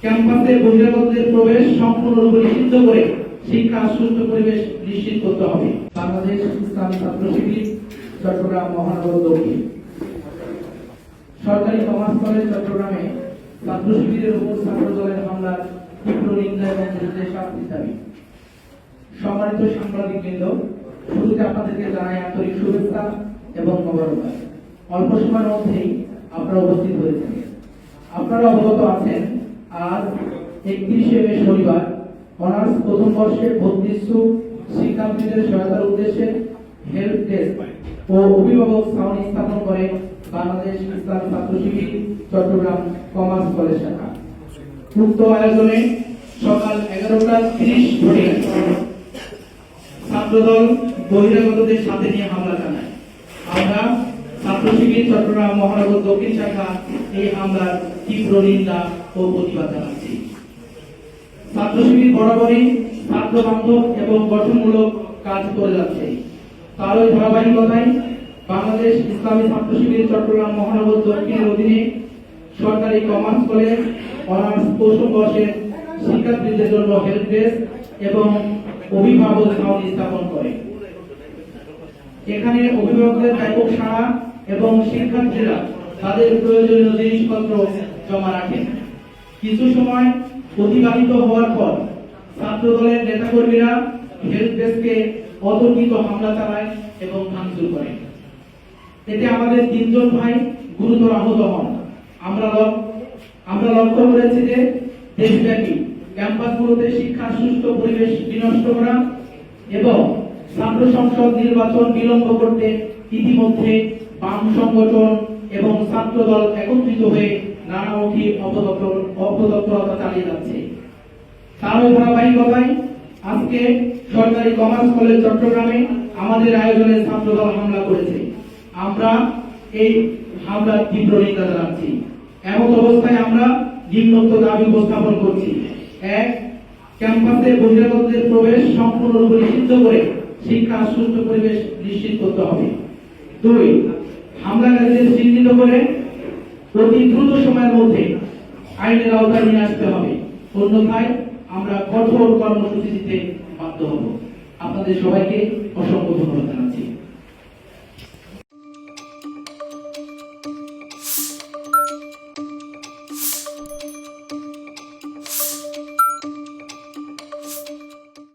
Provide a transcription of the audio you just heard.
ক্যাম্পাসে বহিরাগতদের প্রবেশ সম্পূর্ণরূপে নিষিদ্ধ করে শিক্ষা সুষ্ঠু পরিবেশ নিশ্চিত করতে হবে। বাংলাদেশ ইসলামী ছাত্র শিবির চট্টগ্রাম মহানগর দক্ষিণ সরকারি কমার্স কলেজ চট্টগ্রামে ছাত্র শিবিরের উপর ছাত্র দলের হামলার তীব্র নিন্দা এবং বিরুদ্ধে শাস্তি দাবি। সম্মানিত সাংবাদিকবৃন্দ, শুরুতে আপনাদেরকে জানাই আন্তরিক শুভেচ্ছা এবং মোবারকবাদ। অল্প সময়ের মধ্যেই আপনারা উপস্থিত হয়েছেন। আপনারা অবগত আছেন, আজ 31শে মে শনিবার অনার্স প্রথম বর্ষের ভর্তি ইচ্ছুক শিক্ষার্থীদের সহায়তার উদ্দেশ্যে হেল্প ডেস্ক ও অভিভাবক ছাউনি স্থাপন করে বাংলাদেশ ইসলামী ছাত্র শিবির চট্টগ্রাম কমার্স কলেজ শাখা। উক্ত আয়োজনে সকাল 11:30 ঘটিকায় ছাত্রদল বহিরাগতদের সাথে নিয়ে হামলা চালায়। আমরা ছাত্র শিবির চট্টগ্রাম মহানগর দক্ষিণ শাখা এই হামলার তীব্র নিন্দা ও প্রতিবাদ জানাচ্ছি। ছাত্র শিবির বরাবরই ছাত্র বান্ধব এবং গঠনমূলক কাজ করে যাচ্ছে। তারই ধারাবাহিকতায় বাংলাদেশ ইসলামী ছাত্র শিবির চট্টগ্রাম মহানগর দক্ষিণের অধীনে সরকারি কমার্স কলেজ অনার্স প্রথম বর্ষের শিক্ষার্থীদের জন্য হেল্প ডেস্ক এবং অভিভাবক ছাউনি স্থাপন করে। এখানে অভিভাবকদের ব্যাপক সাড়া এবং শিক্ষার্থীরা তাদের প্রয়োজনীয় জিনিসপত্র জমা রাখেন। কিছু সময় অতিবাহিত হওয়ার পর ছাত্র দলের নেতাকর্মীরা হেল্প ডেস্কে অতর্কিত হামলা চালায় এবং ভাঙচুর করে। এতে আমাদের 3 জন ভাই গুরুতর আহত হন। আমরা লক্ষ্য করেছি যে দেশব্যাপী ক্যাম্পাসগুলোতে শিক্ষার সুষ্ঠু পরিবেশ বিনষ্ট করা এবং ছাত্র সংসদ নির্বাচন বিলম্ব করতে ইতিমধ্যে বাম সংগঠন এবং ছাত্র দল একত্রিত হয়ে নানামুখী অপতৎপরতা চালিয়ে যাচ্ছে। তারই ধারাবাহিকতায় আজকে সরকারি কমার্স কলেজ চট্টগ্রামে আমাদের আয়োজনে ছাত্র দল হামলা করেছে। আমরা এই হামলার তীব্র নিন্দা জানাচ্ছি। এমন অবস্থায় আমরা নিম্নোক্ত দাবি উপস্থাপন করছি। 1. ক্যাম্পাসে বহিরাগতদের প্রবেশ সম্পূর্ণরূপে নিষিদ্ধ করে শিক্ষা সুষ্ঠু পরিবেশ নিশ্চিত করতে হবে। 2. হামলাকারীদের চিহ্নিত করে অতি দ্রুত সময়ের মধ্যে আইনের আওতায় নিয়ে আসতে হবে, অন্যথায় আমরা কঠোর কর্মসূচি দিতে বাধ্য হব। আপনাদের সবাইকে অসংখ্য